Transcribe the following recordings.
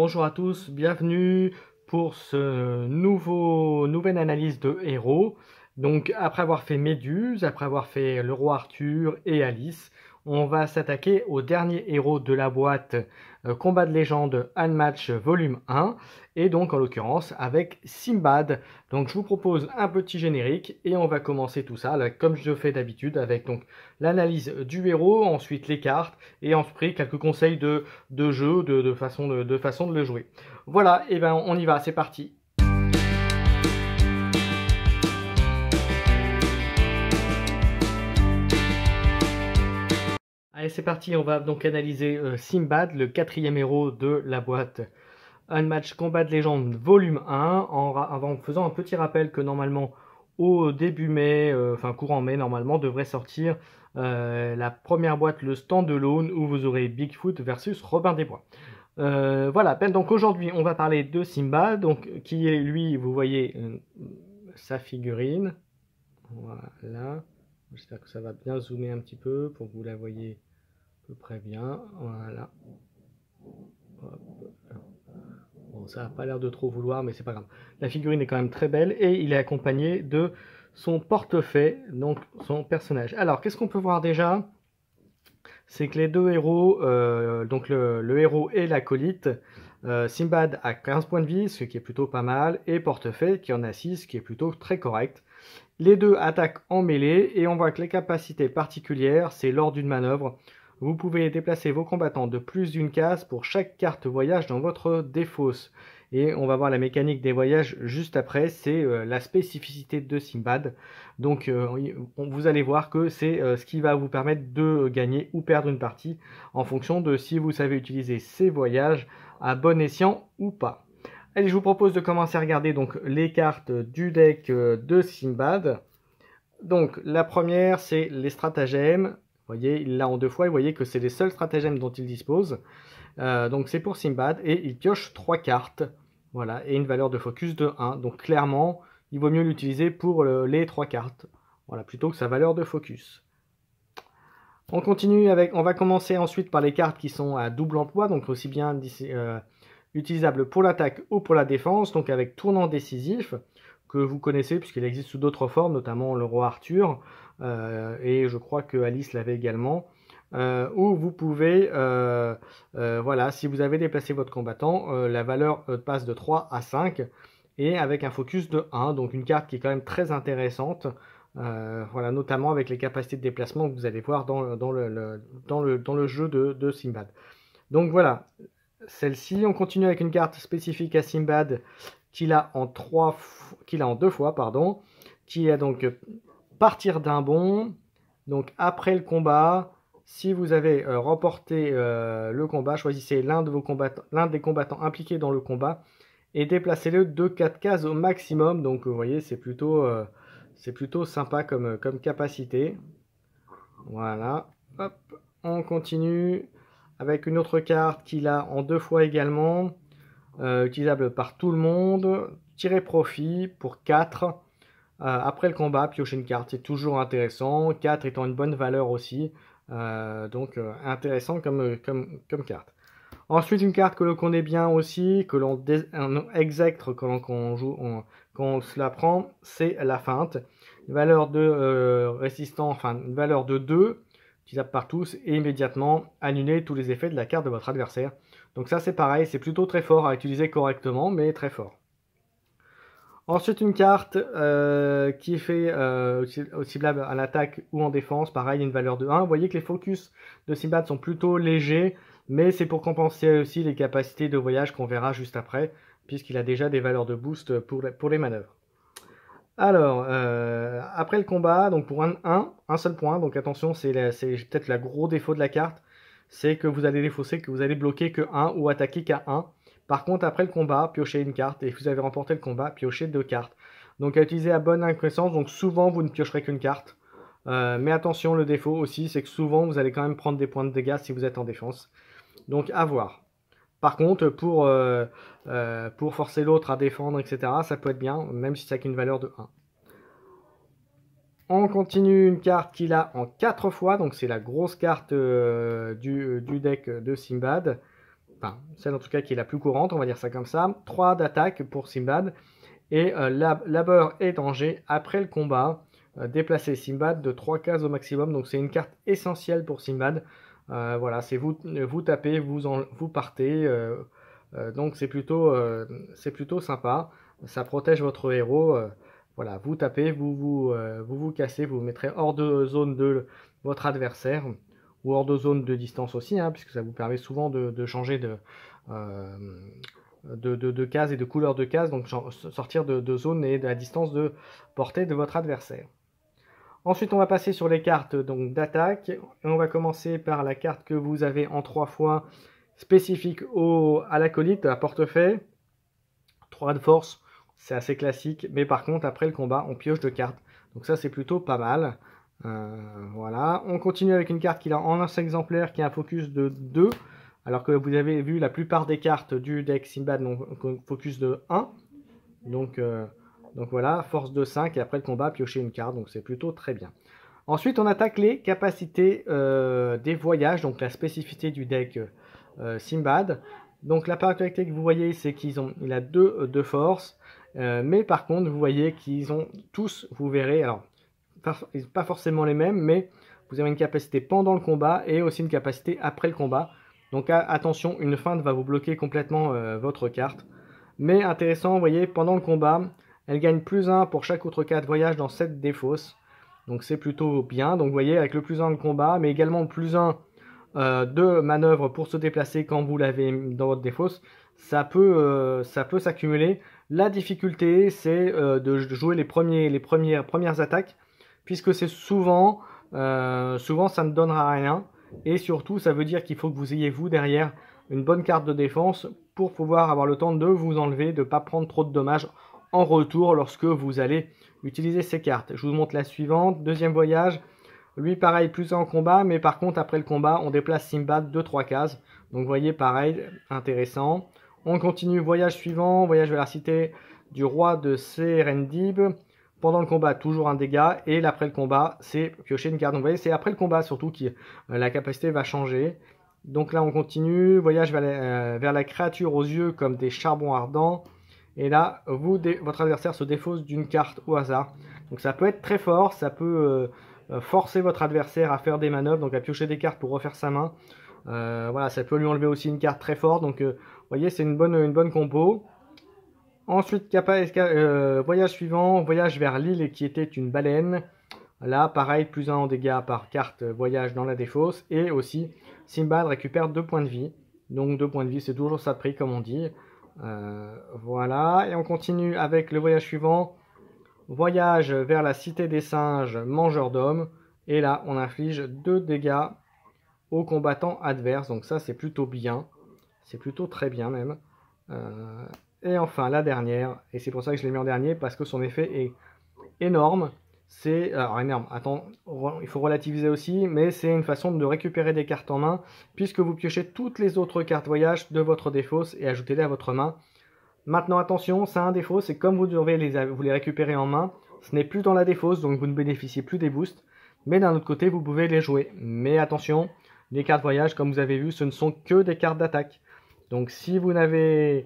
bonjour à tous, bienvenue pour ce nouvelle analyse de héros. Donc après avoir fait Méduse, après avoir fait le roi Arthur et Alice, on va s'attaquer au dernier héros de la boîte, Combat de légende Unmatch volume 1, et donc en l'occurrence avec Simbad. Donc je vous propose un petit générique et on va commencer tout ça, là, comme je fais d'habitude, avec donc l'analyse du héros, ensuite les cartes, et ensuite quelques conseils de jeu, de façon de le jouer. Voilà, et ben on y va, c'est parti. Allez, c'est parti, on va donc analyser Simbad, le quatrième héros de la boîte Unmatch Combat de légende volume 1, en faisant un petit rappel que normalement au début mai, enfin courant mai normalement, devrait sortir la première boîte, le Standalone, où vous aurez Bigfoot versus Robin des Bois. Voilà, donc aujourd'hui on va parler de Simba, donc qui est lui, vous voyez sa figurine. Voilà, j'espère que ça va bien zoomer un petit peu pour que vous la voyez à peu près bien. Voilà. Hop. Bon, ça n'a pas l'air de trop vouloir, mais c'est pas grave. La figurine est quand même très belle et il est accompagné de son portefaix, donc son personnage. Alors, qu'est-ce qu'on peut voir déjà? C'est que les deux héros, donc le héros et l'acolyte, Simbad a 15 points de vie, ce qui est plutôt pas mal, et Portefaix qui en a 6, ce qui est plutôt très correct. Les deux attaquent en mêlée, et on voit que les capacités particulières, c'est lors d'une manœuvre. Vous pouvez déplacer vos combattants de plus d'une case pour chaque carte voyage dans votre défausse. Et on va voir la mécanique des voyages juste après, c'est la spécificité de Simbad. Donc vous allez voir que c'est ce qui va vous permettre de gagner ou perdre une partie en fonction de si vous savez utiliser ces voyages à bon escient ou pas. Allez, je vous propose de commencer à regarder donc les cartes du deck de Simbad. Donc la première, c'est les stratagèmes. Vous voyez, il l'a en deux fois, et vous voyez que c'est les seuls stratagèmes dont il dispose. Donc c'est pour Simbad, et il pioche 3 cartes. Voilà, et une valeur de focus de 1. Donc clairement, il vaut mieux l'utiliser pour les 3 cartes. Voilà, plutôt que sa valeur de focus. On continue avec, on va commencer ensuite par les cartes qui sont à double emploi, donc aussi bien utilisables pour l'attaque ou pour la défense, donc avec tournant décisif, que vous connaissez puisqu'il existe sous d'autres formes, notamment le roi Arthur, et je crois que Alice l'avait également. Où vous pouvez, voilà, si vous avez déplacé votre combattant, la valeur passe de 3 à 5, et avec un focus de 1, donc une carte qui est quand même très intéressante, voilà, notamment avec les capacités de déplacement que vous allez voir dans le jeu de Simbad. Donc voilà, celle-ci, on continue avec une carte spécifique à Simbad qu'il a en deux fois, pardon, qui est donc partir d'un bond. Donc après le combat, si vous avez remporté le combat, choisissez l'un des combattants impliqués dans le combat et déplacez-le de 4 cases au maximum. Donc vous voyez, c'est plutôt sympa comme capacité. Voilà. Hop, on continue avec une autre carte qu'il a en deux fois également, utilisable par tout le monde. Tirer profit pour 4. Après le combat, piocher une carte, c'est toujours intéressant. 4 étant une bonne valeur aussi. Donc intéressant comme carte. Ensuite, une carte que l'on connaît bien aussi, que l'on exècre quand on se la prend, c'est la feinte. Une valeur de résistant, enfin une valeur de 2, utilisable par tous, et immédiatement annuler tous les effets de la carte de votre adversaire. Donc ça c'est pareil, c'est plutôt très fort à utiliser correctement, mais très fort. Ensuite, une carte qui est fait ciblable à l'attaque ou en défense, pareil, une valeur de 1. Vous voyez que les focus de Simbad sont plutôt légers, mais c'est pour compenser aussi les capacités de voyage qu'on verra juste après, puisqu'il a déjà des valeurs de boost pour les manœuvres. Alors, après le combat, donc pour un seul point, donc attention, c'est peut-être le gros défaut de la carte, c'est que vous allez défausser, que vous allez bloquer que 1 ou attaquer qu'à 1. Par contre, après le combat, piochez une carte, et si vous avez remporté le combat, piochez 2 cartes. Donc à utiliser à bonne connaissance, donc souvent vous ne piocherez qu'une carte. Mais attention, le défaut aussi, c'est que souvent vous allez quand même prendre des points de dégâts si vous êtes en défense. Donc à voir. Par contre, pour forcer l'autre à défendre, etc., ça peut être bien, même si ça n'a qu'une valeur de 1. On continue une carte qu'il a en 4 fois, donc c'est la grosse carte du deck de Simbad. enfin celle en tout cas qui est la plus courante, on va dire ça comme ça. 3 d'attaque pour Simbad et labeur et danger après le combat. Déplacer Simbad de 3 cases au maximum, donc c'est une carte essentielle pour Simbad. Voilà, c'est vous tapez, vous partez, donc c'est plutôt sympa. Ça protège votre héros. Voilà, vous tapez, vous cassez, vous vous mettrez hors de zone de votre adversaire ou hors de zone de distance aussi, hein, puisque ça vous permet souvent de changer de case et de couleur de case, donc sortir de zone et de la distance de portée de votre adversaire. Ensuite, on va passer sur les cartes d'attaque. Et on va commencer par la carte que vous avez en 3 fois spécifique à l'acolyte, à portefeuille. 3 de force, c'est assez classique. Mais par contre, après le combat, on pioche 2 cartes. Donc ça, c'est plutôt pas mal. Voilà. On continue avec une carte qui a en un exemplaire qui a un focus de 2. Alors que vous avez vu la plupart des cartes du deck Simbad n'ont focus de 1. Donc voilà, force de 5 et après le combat, piocher une carte, donc c'est plutôt très bien. Ensuite, on attaque les capacités des voyages, donc la spécificité du deck Simbad. Donc la particularité que vous voyez, c'est qu'il a 2 de force, mais par contre, vous voyez qu'ils ont tous, vous verrez, alors pas forcément les mêmes, mais vous avez une capacité pendant le combat et aussi une capacité après le combat. Donc attention, une feinte va vous bloquer complètement votre carte. Mais intéressant, vous voyez, pendant le combat, elle gagne +1 pour chaque autre cas de voyage dans cette défausse. Donc c'est plutôt bien. Donc vous voyez, avec le +1 de combat, mais également +1 de manœuvre pour se déplacer quand vous l'avez dans votre défausse, ça peut s'accumuler. La difficulté, c'est de jouer les premières attaques, puisque c'est souvent ça ne donnera rien. Et surtout, ça veut dire qu'il faut que vous ayez, vous, derrière, une bonne carte de défense pour pouvoir avoir le temps de vous enlever, de ne pas prendre trop de dommages en retour lorsque vous allez utiliser ces cartes. Je vous montre la suivante. Deuxième voyage. Lui, pareil, +1 en combat, mais par contre, après le combat, on déplace Simbad de 3 cases. Donc, vous voyez, pareil, intéressant. On continue. Voyage suivant. Voyage vers la cité du roi de Serendib. Pendant le combat, toujours un dégât. Et après le combat, c'est piocher une carte. Donc, vous voyez, c'est après le combat surtout que la capacité va changer. Donc là, on continue. Voyage vers la créature aux yeux comme des charbons ardents. Et là, votre adversaire se défausse d'une carte au hasard. Donc ça peut être très fort, ça peut forcer votre adversaire à faire des manœuvres, donc à piocher des cartes pour refaire sa main. Voilà, ça peut lui enlever aussi une carte très forte. Donc vous voyez, c'est une bonne compo. Ensuite, voyage suivant, voyage vers l'île qui était une baleine. Là, pareil, +1 en dégâts par carte voyage dans la défausse. Et aussi, Simbad récupère 2 points de vie. Donc 2 points de vie, c'est toujours ça de prix, comme on dit. Voilà, et on continue avec le voyage suivant. Voyage vers la cité des singes, mangeurs d'hommes. Et là, on inflige 2 dégâts aux combattants adverses. Donc ça, c'est plutôt bien. C'est plutôt très bien même. Et enfin, la dernière. Et c'est pour ça que je l'ai mis en dernier, parce que son effet est énorme. Alors énorme, attends, il faut relativiser aussi, mais c'est une façon de récupérer des cartes en main, puisque vous piochez toutes les autres cartes voyage de votre défausse et ajoutez-les à votre main. Maintenant attention, ça a un défaut, c'est comme vous devez vous les récupérer en main, ce n'est plus dans la défausse, donc vous ne bénéficiez plus des boosts, mais d'un autre côté, vous pouvez les jouer. Mais attention, les cartes voyage, comme vous avez vu, ce ne sont que des cartes d'attaque. Donc si vous n'avez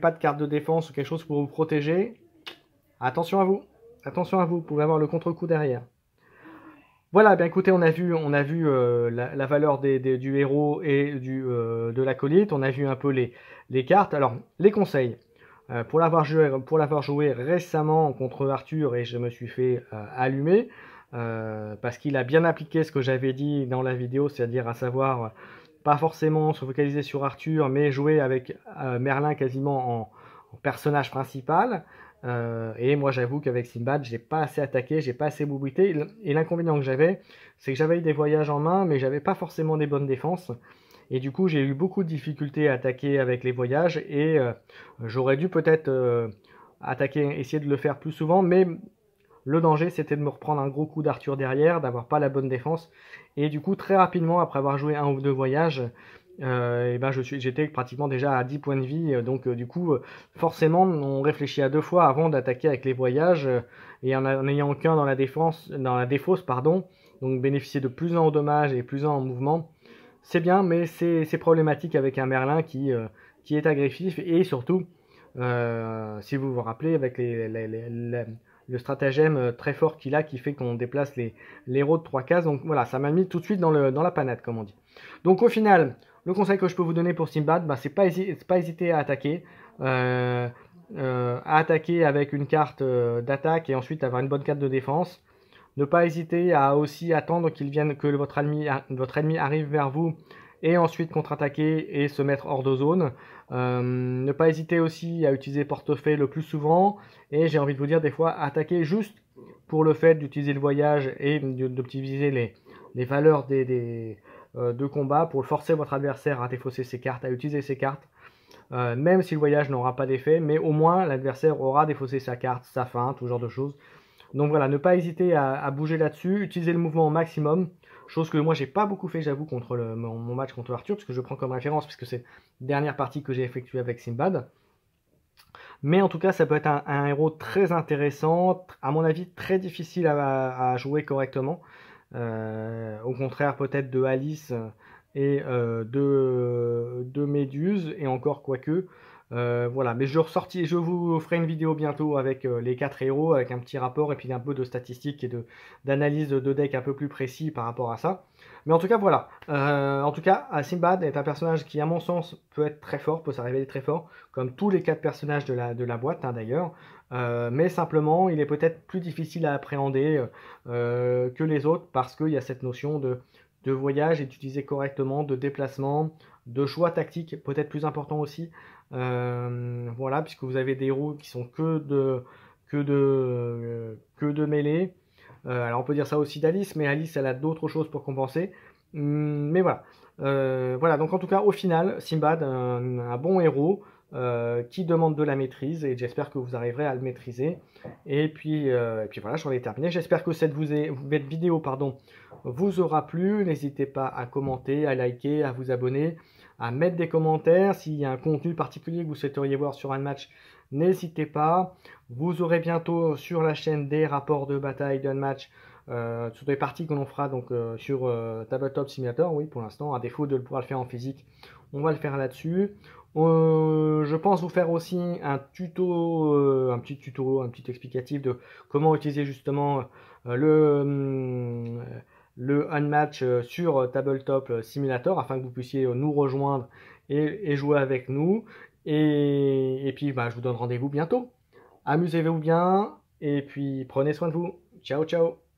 pas de carte de défense ou quelque chose pour vous protéger, attention à vous. Attention à vous, vous pouvez avoir le contre-coup derrière. Voilà, bien écoutez, on a vu la valeur du héros et de l'acolyte. On a vu un peu les cartes. Alors, les conseils. Pour l'avoir joué récemment contre Arthur, et je me suis fait allumer, parce qu'il a bien appliqué ce que j'avais dit dans la vidéo, c'est-à-dire à savoir, pas forcément se focaliser sur Arthur, mais jouer avec Merlin quasiment en personnage principal. Et moi j'avoue qu'avec Simbad j'ai pas assez attaqué, j'ai pas assez boubouité, et l'inconvénient que j'avais, c'est que j'avais eu des voyages en main mais j'avais pas forcément des bonnes défenses, et du coup j'ai eu beaucoup de difficultés à attaquer avec les voyages, et j'aurais dû peut-être essayer de le faire plus souvent, mais le danger c'était de me reprendre un gros coup d'Arthur derrière, d'avoir pas la bonne défense, et du coup très rapidement après avoir joué 1 ou 2 voyages, et ben j'étais pratiquement déjà à 10 points de vie, donc du coup forcément on réfléchit à 2 fois avant d'attaquer avec les voyages, et en ayant qu'un dans la défausse, pardon, donc bénéficier de +1 en dommages et +1 en mouvement, c'est bien, mais c'est problématique avec un Merlin qui est agressif et surtout, si vous vous rappelez, avec le stratagème très fort qu'il a qui fait qu'on déplace les héros de 3 cases. Donc voilà, ça m'a mis tout de suite dans la panade, comme on dit. Donc au final, le conseil que je peux vous donner pour Simbad, bah, c'est pas hésiter à attaquer. À attaquer avec une carte d'attaque et ensuite avoir une bonne carte de défense. Ne pas hésiter à aussi attendre que votre ennemi arrive vers vous et ensuite contre-attaquer et se mettre hors de zone. Ne pas hésiter aussi à utiliser portefeuille le plus souvent et j'ai envie de vous dire des fois attaquer juste pour le fait d'utiliser le voyage et d'optimiser les valeurs de combat pour forcer votre adversaire à défausser ses cartes, à utiliser ses cartes. Même si le voyage n'aura pas d'effet, mais au moins l'adversaire aura défaussé sa carte, sa fin, tout genre de choses. Donc voilà, ne pas hésiter à bouger là-dessus, utiliser le mouvement au maximum, chose que moi j'ai pas beaucoup fait, j'avoue, contre mon match contre Arthur, parce que je prends comme référence, puisque c'est la dernière partie que j'ai effectuée avec Simbad. Mais en tout cas, ça peut être un héros très intéressant, à mon avis très difficile à jouer correctement. Au contraire peut-être de Alice et de Méduse, et encore quoique. Voilà, mais je vous ferai une vidéo bientôt avec les 4 héros, avec un petit rapport et puis un peu de statistiques et d'analyse de deck un peu plus précis par rapport à ça. Mais en tout cas, voilà. En tout cas, Simbad est un personnage qui, à mon sens, peut être très fort, peut s'arriver très fort, comme tous les 4 personnages de la boîte, hein, d'ailleurs. Mais simplement, il est peut-être plus difficile à appréhender que les autres parce qu'il y a cette notion de voyage et d'utiliser correctement, de déplacement, de choix tactiques, peut-être plus important aussi. Voilà, puisque vous avez des héros qui sont que de mêlée. Alors on peut dire ça aussi d'Alice, mais Alice elle a d'autres choses pour compenser. Mais voilà. Voilà, donc en tout cas au final, Simbad, un bon héros qui demande de la maîtrise et j'espère que vous arriverez à le maîtriser. Et puis voilà, j'en ai terminé. J'espère que cette vidéo vous aura plu. N'hésitez pas à commenter, à liker, à vous abonner, à mettre des commentaires. S'il y a un contenu particulier que vous souhaiteriez voir sur un match, n'hésitez pas. Vous aurez bientôt sur la chaîne des rapports de bataille d'un match sur des parties que l'on fera donc sur Tabletop Simulator. Oui, pour l'instant, à défaut de pouvoir le faire en physique, on va le faire là-dessus. Je pense vous faire aussi un tuto, un petit explicatif de comment utiliser justement le Unmatch sur Tabletop Simulator afin que vous puissiez nous rejoindre et jouer avec nous. Et puis, bah, je vous donne rendez-vous bientôt. Amusez-vous bien et puis prenez soin de vous. Ciao, ciao!